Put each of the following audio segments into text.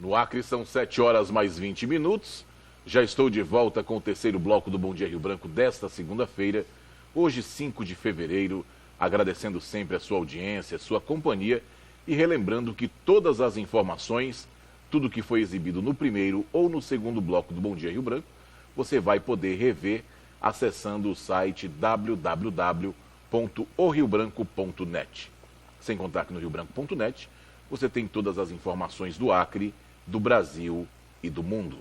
No Acre são 7 horas mais 20 minutos. Já estou de volta com o terceiro bloco do Bom Dia Rio Branco desta segunda-feira, hoje 5 de fevereiro, agradecendo sempre a sua audiência, a sua companhia e relembrando que todas as informações, tudo que foi exibido no primeiro ou no segundo bloco do Bom Dia Rio Branco, você vai poder rever acessando o site www.oriobranco.net. Sem contar que no riobranco.net você tem todas as informações do Acre, do Brasil e do mundo.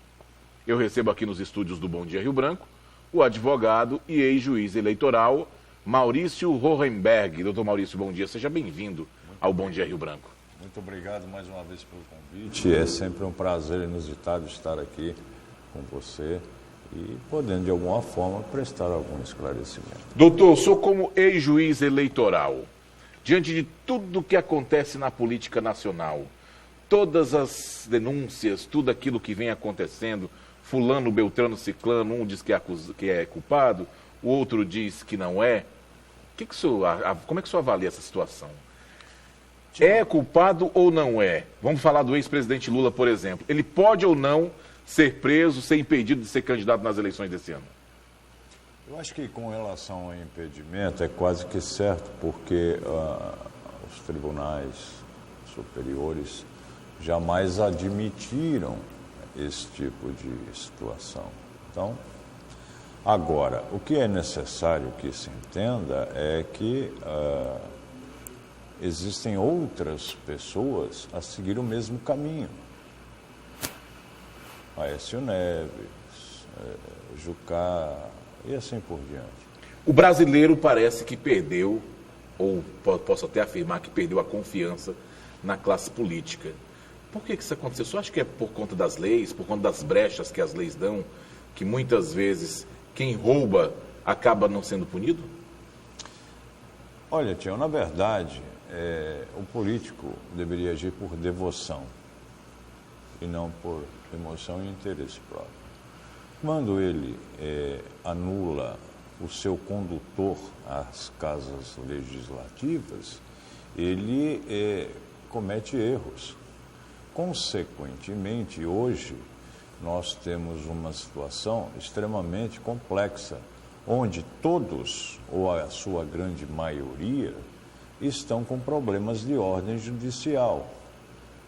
Eu recebo aqui nos estúdios do Bom Dia Rio Branco o advogado e ex-juiz eleitoral Maurício Hohenberg. Doutor Maurício, bom dia. Seja bem-vindo ao Bom Dia Rio Branco. Muito obrigado mais uma vez pelo convite. É sempre um prazer inusitado estar aqui com você e podendo, de alguma forma, prestar algum esclarecimento. Doutor, sou como ex-juiz eleitoral. Diante de tudo que acontece na política nacional, todas as denúncias, tudo aquilo que vem acontecendo, fulano, beltrano, ciclano, um diz que é culpado, o outro diz que não é. Como é que o senhor avalia essa situação? É culpado ou não é? Vamos falar do ex-presidente Lula, por exemplo. Ele pode ou não ser preso, ser impedido de ser candidato nas eleições desse ano? Eu acho que com relação ao impedimento é quase que certo, porque os tribunais superiores jamais admitiram esse tipo de situação. Então, agora, o que é necessário que se entenda é que existem outras pessoas a seguir o mesmo caminho. Aécio Neves, Jucá e assim por diante. O brasileiro parece que perdeu, ou posso até afirmar que perdeu a confiança na classe política. Por que isso aconteceu? Você acha que é por conta das leis, por conta das brechas que as leis dão, que muitas vezes quem rouba acaba não sendo punido? Olha, Tião, na verdade, o político deveria agir por devoção e não por emoção e interesse próprio. Quando ele anula o seu condutor às casas legislativas, ele comete erros. Consequentemente, hoje, nós temos uma situação extremamente complexa, onde todos, ou a sua grande maioria, estão com problemas de ordem judicial.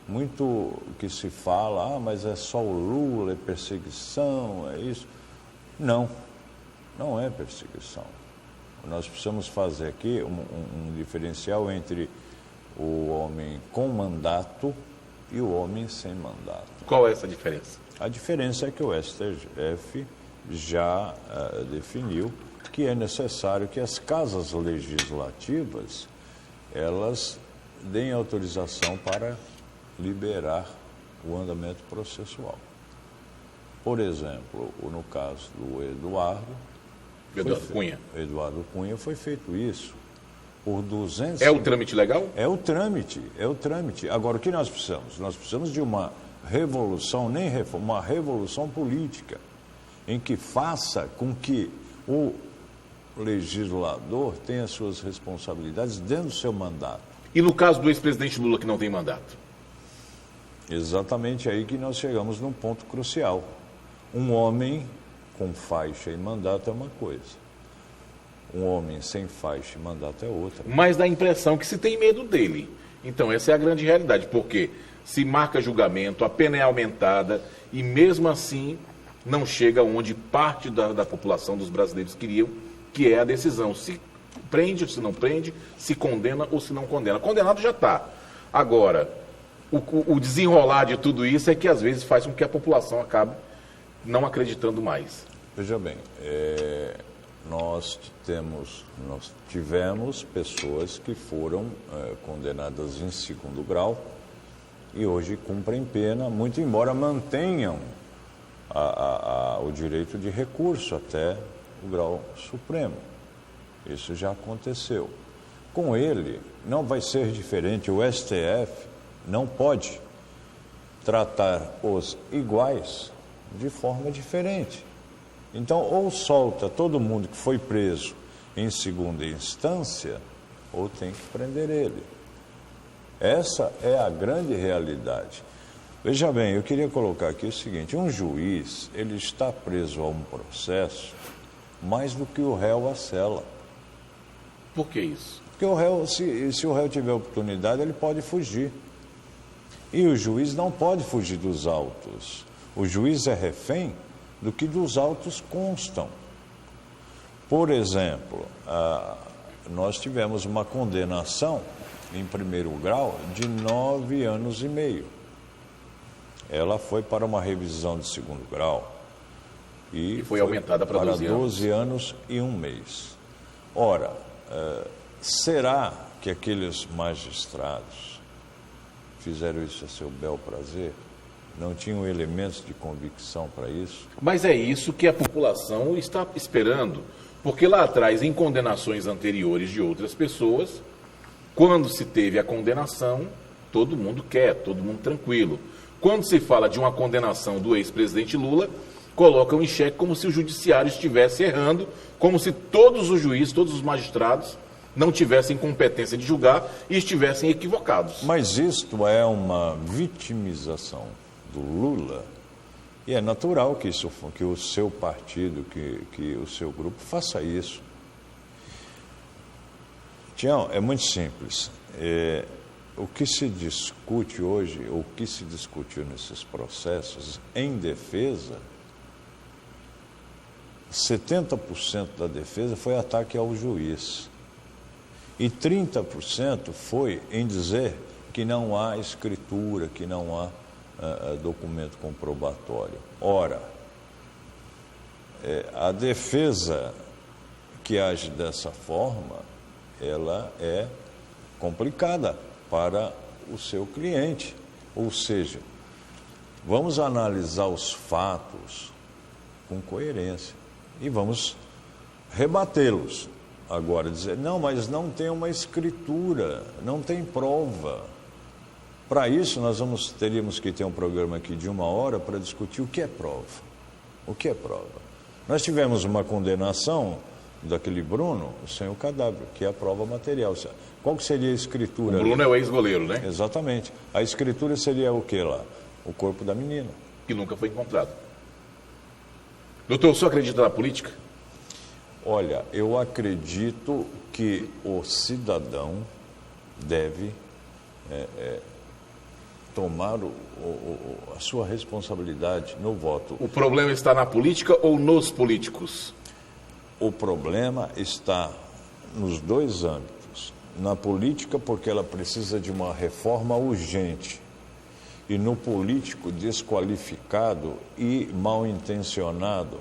Muito que se fala, mas é só o Lula, é perseguição, é isso. Não é perseguição. Nós precisamos fazer aqui um diferencial entre o homem com mandato e o homem sem mandato. Qual é essa diferença? A diferença é que o STF já definiu que é necessário que as casas legislativas, elas deem autorização para liberar o andamento processual. Por exemplo, no caso do Eduardo Cunha, foi feito isso por 200... É o trâmite legal? É o trâmite. Agora, o que nós precisamos? Nós precisamos de uma revolução, uma revolução política, em que faça com que o legislador tenha suas responsabilidades dentro do seu mandato. E no caso do ex-presidente Lula, que não tem mandato? Exatamente aí que nós chegamos num ponto crucial. Um homem com faixa e mandato é uma coisa. Um homem sem faixa e mandato é outra. Mas dá a impressão que se tem medo dele. Então, essa é a grande realidade, porque se marca julgamento, a pena é aumentada e mesmo assim não chega onde parte da população dos brasileiros queriam, que é a decisão. Se prende ou se não prende, se condena ou se não condena. Condenado já está. Agora, o desenrolar de tudo isso é que às vezes faz com que a população acabe não acreditando mais. Veja bem, nós tivemos pessoas que foram condenadas em segundo grau e hoje cumprem pena, muito embora mantenham o direito de recurso até o grau supremo. Isso já aconteceu. Com ele, não vai ser diferente. O STF não pode tratar os iguais de forma diferente. Então, ou solta todo mundo que foi preso em segunda instância, ou tem que prender ele. Essa é a grande realidade. Veja bem, eu queria colocar aqui o seguinte, um juiz, ele está preso a um processo mais do que o réu à cela. Por que isso? Porque o réu, se o réu tiver oportunidade, ele pode fugir. E o juiz não pode fugir dos autos. O juiz é refém do que dos autos constam. Por exemplo, nós tivemos uma condenação em primeiro grau de 9 anos e meio. Ela foi para uma revisão de segundo grau e foi aumentada para 12 anos e 1 mês. Ora, será que aqueles magistrados fizeram isso a seu bel prazer? Não tinham elementos de convicção para isso? Mas é isso que a população está esperando. Porque lá atrás, em condenações anteriores de outras pessoas, quando se teve a condenação, todo mundo quer, todo mundo tranquilo. Quando se fala de uma condenação do ex-presidente Lula, colocam em xeque como se o judiciário estivesse errando, como se todos os juízes, todos os magistrados não tivessem competência de julgar e estivessem equivocados. Mas isto é uma vitimização do Lula. E é natural que o seu partido, que o seu grupo faça isso. Tião, é muito simples. O que se discute hoje, o que se discutiu nesses processos em defesa, 70% da defesa foi ataque ao juiz. E 30% foi em dizer que não há escritura, que não há documento comprobatório. Ora, a defesa que age dessa forma, ela é complicada para o seu cliente. Ou seja, vamos analisar os fatos com coerência e vamos rebatê-los. Agora, dizer, não, mas não tem uma escritura, não tem prova. Para isso, teríamos que ter um programa aqui de 1 hora para discutir o que é prova. O que é prova? Nós tivemos uma condenação daquele Bruno sem o cadáver, que é a prova material. Qual que seria a escritura? O Bruno é o ex-goleiro, né? Exatamente. A escritura seria o que lá? O corpo da menina. Que nunca foi encontrado. Doutor, o senhor acredita na política? Olha, eu acredito que o cidadão deve tomar a sua responsabilidade no voto. O problema está na política ou nos políticos? O problema está nos dois âmbitos. Na política, porque ela precisa de uma reforma urgente. E no político desqualificado e mal intencionado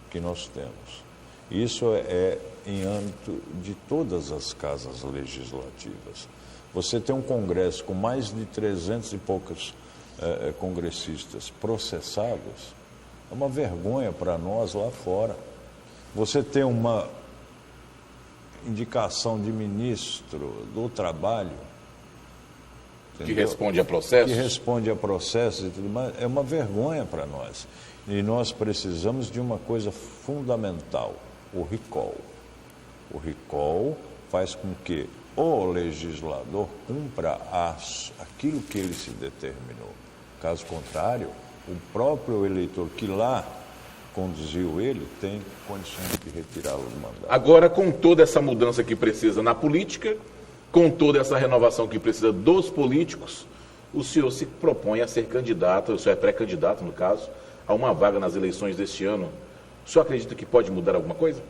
que nós temos. Isso é em âmbito de todas as casas legislativas. Você tem um Congresso com mais de 300 e poucos congressistas processados, é uma vergonha para nós lá fora. Você tem uma indicação de ministro do Trabalho, entendeu? Que responde a processos? Que responde a processos e tudo mais, é uma vergonha para nós. E nós precisamos de uma coisa fundamental, o recall. O recall faz com que o legislador cumpra aquilo que ele se determinou. Caso contrário, o próprio eleitor que lá conduziu ele tem condições de retirá-lo do mandato. Agora, com toda essa mudança que precisa na política, com toda essa renovação que precisa dos políticos, o senhor se propõe a ser candidato, o senhor é pré-candidato, no caso, a uma vaga nas eleições deste ano. O senhor acredita que pode mudar alguma coisa?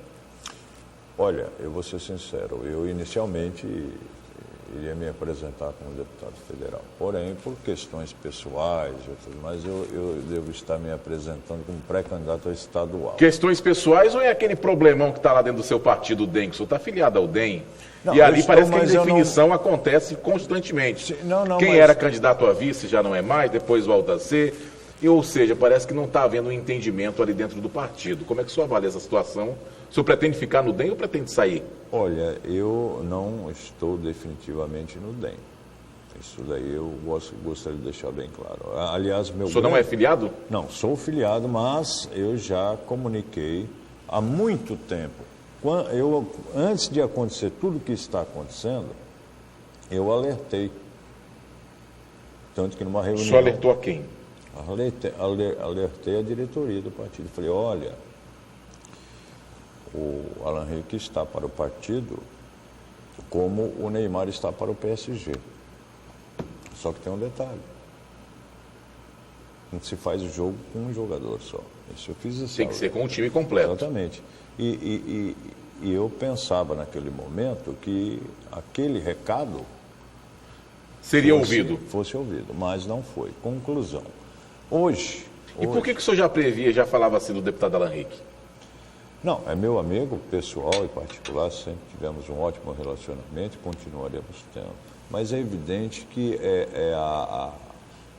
Olha, eu vou ser sincero, eu inicialmente iria me apresentar como deputado federal. Porém, por questões pessoais e outras mais, eu devo estar me apresentando como pré-candidato a estadual. Questões pessoais ou é aquele problemão que está lá dentro do seu partido, o DEM, que o senhor está afiliado ao DEM? Não, e ali parece que a não... indefinição acontece constantemente. Quem mas... era candidato a vice já não é mais, depois volta a ser. Ou seja, parece que não está havendo um entendimento ali dentro do partido. Como é que o senhor avalia essa situação? O senhor pretende ficar no DEM ou pretende sair? Olha, eu não estou definitivamente no DEM. Isso daí eu gostaria de deixar bem claro. Aliás, o senhor não é filiado? Não, sou filiado, mas eu já comuniquei há muito tempo. Antes de acontecer tudo o que está acontecendo, eu alertei Tanto que numa reunião... Só alertou a quem? Alertei a diretoria do partido. Falei, olha, o Alan Henrique está para o partido como o Neymar está para o PSG. Só que tem um detalhe. Não se faz o jogo com um jogador só. Isso eu fiz assim. Tem que ser com o time completo. Exatamente. E eu pensava naquele momento que aquele recado seria ouvido. Fosse ouvido, mas não foi. Conclusão. Hoje... E por que o senhor já previa, já falava assim do deputado Alan Henrique? Não, é meu amigo pessoal e particular, sempre tivemos um ótimo relacionamento, continuaremos tendo. Mas é evidente que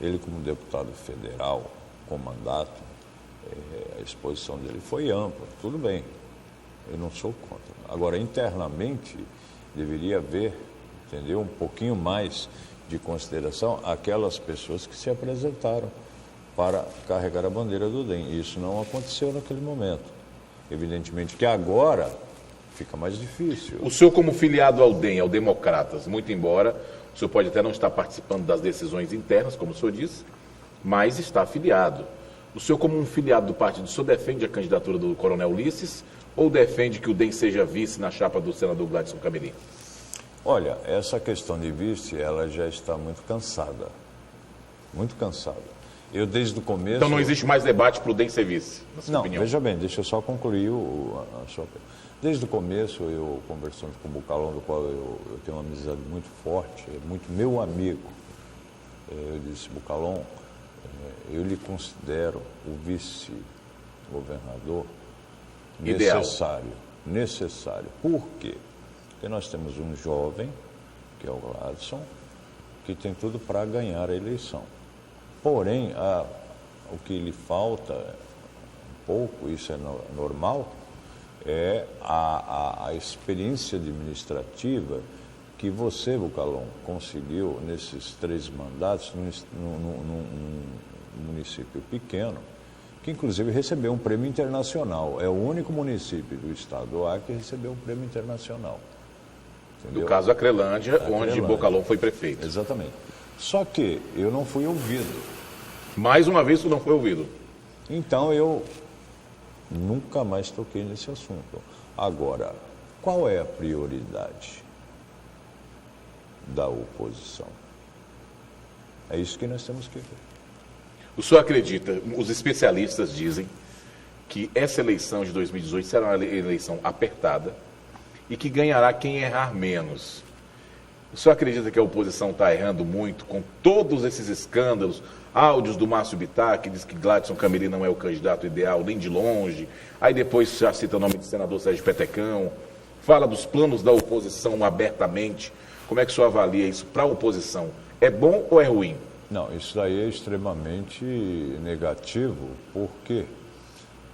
ele como deputado federal, com mandato, a exposição dele foi ampla, tudo bem, eu não sou contra. Agora, internamente, deveria haver, entendeu, um pouquinho mais de consideração àquelas pessoas que se apresentaram para carregar a bandeira do DEM. Isso não aconteceu naquele momento. Evidentemente que agora fica mais difícil. O senhor, como filiado ao DEM, ao Democratas, muito embora o senhor pode até não estar participando das decisões internas, como o senhor disse, mas está afiliado. O senhor, como um filiado do partido, o senhor defende a candidatura do Coronel Ulisses ou defende que o DEM seja vice na chapa do senador Gladson Camelim? Olha, essa questão de vice, ela já está muito cansada. Muito cansada. Eu, desde o começo... Então não existe mais debate para o DEM ser vice, na sua opinião? Veja bem, deixa eu só concluir a sua... Desde o começo, eu conversando com o Bucalon, do qual eu tenho uma amizade muito forte, é muito meu amigo, eu disse, Bucalon, eu lhe considero o vice-governador necessário. Por quê? Porque nós temos um jovem, que é o Gladson, que tem tudo para ganhar a eleição. Porém, o que lhe falta um pouco, isso é normal, é a experiência administrativa que você, Bucalon, conseguiu nesses 3 mandatos num município pequeno, que inclusive recebeu um prêmio internacional. É o único município do estado do Acre que recebeu um prêmio internacional. Entendeu? Do caso Acrelândia, onde Bucalon foi prefeito. Exatamente. Só que eu não fui ouvido. Mais uma vez, tu não foi ouvido. Então, eu nunca mais toquei nesse assunto. Agora, qual é a prioridade da oposição? É isso que nós temos que ver. O senhor acredita, os especialistas dizem que essa eleição de 2018 será uma eleição apertada e que ganhará quem errar menos. O senhor acredita que a oposição está errando muito com todos esses escândalos, áudios do Márcio Bittar, que diz que Gladson Camelim não é o candidato ideal, nem de longe, aí depois já cita o nome do senador Sérgio Petecão, fala dos planos da oposição abertamente. Como é que o senhor avalia isso para a oposição? É bom ou é ruim? Não, isso daí é extremamente negativo. Por quê?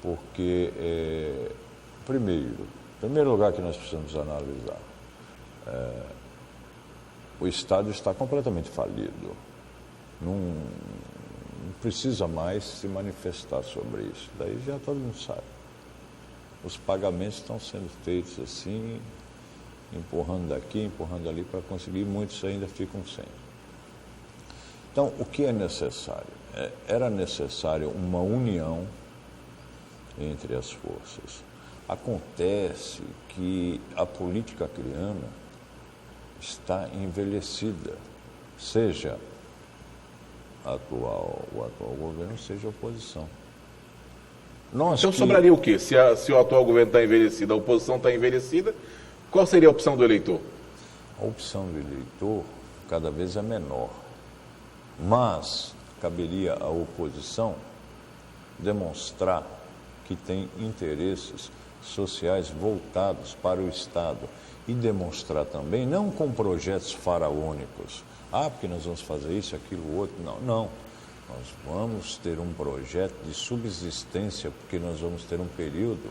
Porque, em primeiro lugar que nós precisamos analisar, o Estado está completamente falido. Não precisa mais se manifestar sobre isso. Daí já todo mundo sabe. Os pagamentos estão sendo feitos assim, empurrando daqui, empurrando ali para conseguir, muitos ainda ficam sem. Então, o que é necessário? Era necessário uma união entre as forças. Acontece que a política acreana está envelhecida, seja o atual governo, seja a oposição. Então sobraria o quê? Se o atual governo está envelhecido, a oposição está envelhecida, qual seria a opção do eleitor? A opção do eleitor cada vez é menor, mas caberia à oposição demonstrar que tem interesses sociais voltados para o Estado e demonstrar também, não com projetos faraônicos, porque nós vamos fazer isso, aquilo, outro, não. Nós vamos ter um projeto de subsistência, porque nós vamos ter um período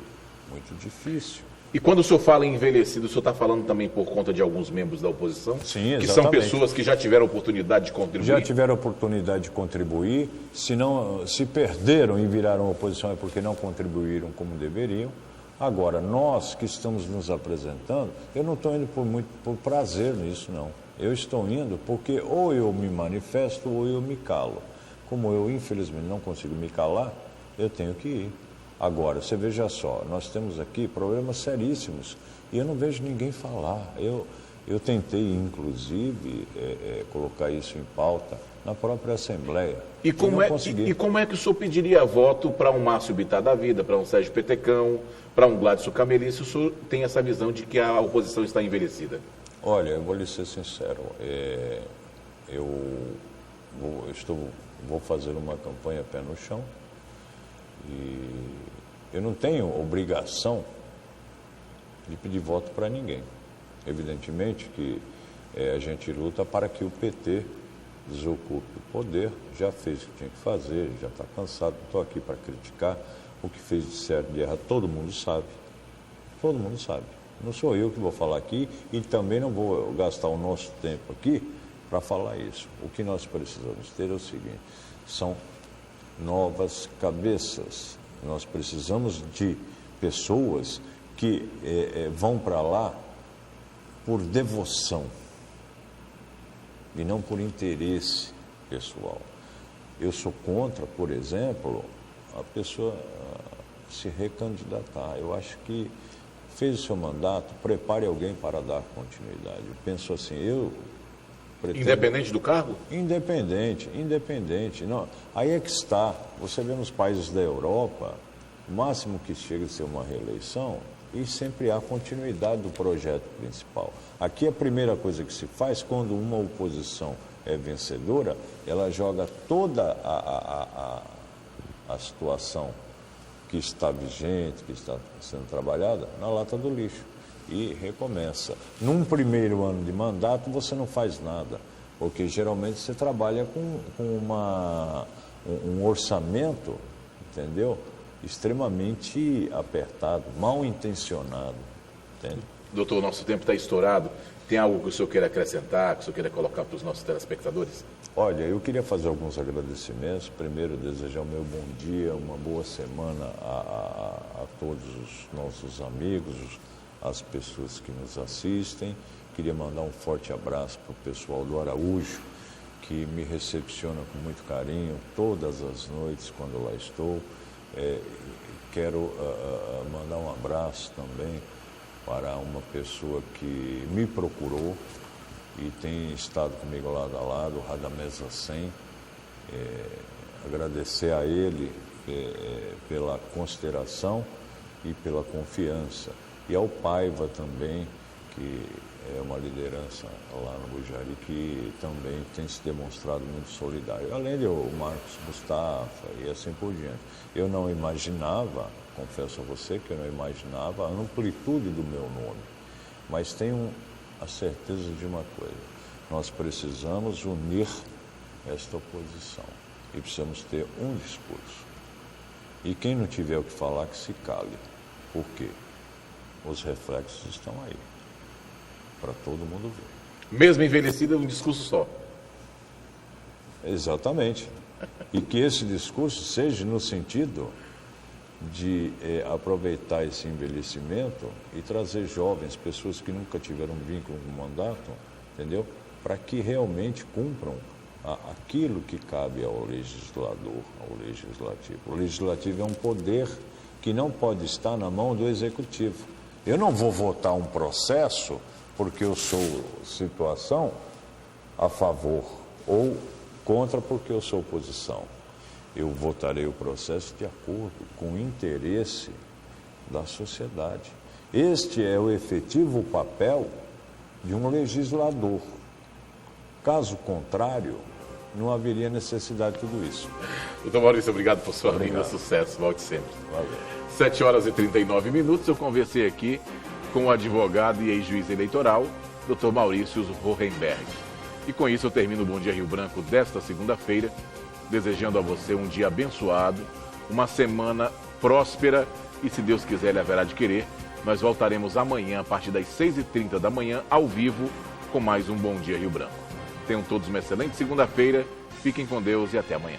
muito difícil. E quando o senhor fala em envelhecido, o senhor está falando também por conta de alguns membros da oposição? Sim, exatamente. Que são pessoas que já tiveram oportunidade de contribuir? Já tiveram oportunidade de contribuir, se perderam e viraram oposição é porque não contribuíram como deveriam. Agora, nós que estamos nos apresentando, eu não estou indo por prazer nisso, não. Eu estou indo porque ou eu me manifesto ou eu me calo. Como eu, infelizmente, não consigo me calar, eu tenho que ir. Agora, você veja só, nós temos aqui problemas seríssimos e eu não vejo ninguém falar. Eu tentei, inclusive, colocar isso em pauta na própria Assembleia. E como é que o senhor pediria voto para um Márcio Bittar da vida, para um Sérgio Petecão, para um Gladson Cameli, se o senhor tem essa visão de que a oposição está envelhecida? Olha, eu vou lhe ser sincero, eu vou fazer uma campanha pé no chão e eu não tenho obrigação de pedir voto para ninguém. Evidentemente que a gente luta para que o PT desocupe o poder, já fez o que tinha que fazer, já está cansado, não estou aqui para criticar. O que fez de certo e de errado, todo mundo sabe. Todo mundo sabe. Não sou eu que vou falar aqui e também não vou gastar o nosso tempo aqui para falar isso. O que nós precisamos ter é o seguinte, são novas cabeças. Nós precisamos de pessoas que vão para lá por devoção e não por interesse pessoal. Eu sou contra, por exemplo, a pessoa se recandidatar. Eu acho que fez o seu mandato, prepare alguém para dar continuidade. Eu penso assim, Independente do cargo? Independente. Não, aí é que está. Você vê nos países da Europa, o máximo que chega a ser uma reeleição e sempre há continuidade do projeto principal. Aqui a primeira coisa que se faz, quando uma oposição é vencedora, ela joga toda a situação que está vigente, que está sendo trabalhada, na lata do lixo e recomeça. Num primeiro ano de mandato você não faz nada, porque geralmente você trabalha com um orçamento, entendeu? Extremamente apertado, mal intencionado, entende? Doutor, o nosso tempo está estourado. Tem algo que o senhor queira acrescentar, que o senhor queira colocar para os nossos telespectadores? Olha, eu queria fazer alguns agradecimentos. Primeiro, desejar o meu bom dia, uma boa semana a todos os nossos amigos, as pessoas que nos assistem. Queria mandar um forte abraço para o pessoal do Araújo, que me recepciona com muito carinho todas as noites quando lá estou. Quero mandar um abraço também para uma pessoa que me procurou e tem estado comigo lado a lado, o Radamés Assem. Agradecer a ele pela consideração e pela confiança. E ao Paiva também, que é uma liderança lá no Bujari, que também tem se demonstrado muito solidário. Além de o Marcos Mustafa e assim por diante. Eu não imaginava, confesso a você que eu não imaginava a amplitude do meu nome, mas tenho a certeza de uma coisa, nós precisamos unir esta oposição e precisamos ter um discurso. E quem não tiver o que falar, que se cale. Por quê? Os reflexos estão aí, para todo mundo ver. Mesmo envelhecido, é um discurso só. Exatamente. E que esse discurso seja no sentido de aproveitar esse envelhecimento e trazer jovens, pessoas que nunca tiveram vínculo com o mandato, entendeu? Para que realmente cumpram aquilo que cabe ao legislador, ao legislativo. O legislativo é um poder que não pode estar na mão do executivo. Eu não vou votar um processo porque eu sou situação a favor ou contra porque eu sou oposição. Eu votarei o processo de acordo com o interesse da sociedade. Este é o efetivo papel de um legislador. Caso contrário, não haveria necessidade de tudo isso. Doutor Maurício, obrigado por sua vinda, sucesso, volte sempre. Valeu. 7h39, eu conversei aqui com o advogado e ex-juiz eleitoral, Dr. Maurício Hohenberg. E com isso eu termino o Bom Dia Rio Branco desta segunda-feira, desejando a você um dia abençoado, uma semana próspera e, se Deus quiser, Ele haverá de querer, nós voltaremos amanhã a partir das 6h30 da manhã, ao vivo, com mais um Bom Dia Rio Branco. Tenham todos uma excelente segunda-feira, fiquem com Deus e até amanhã.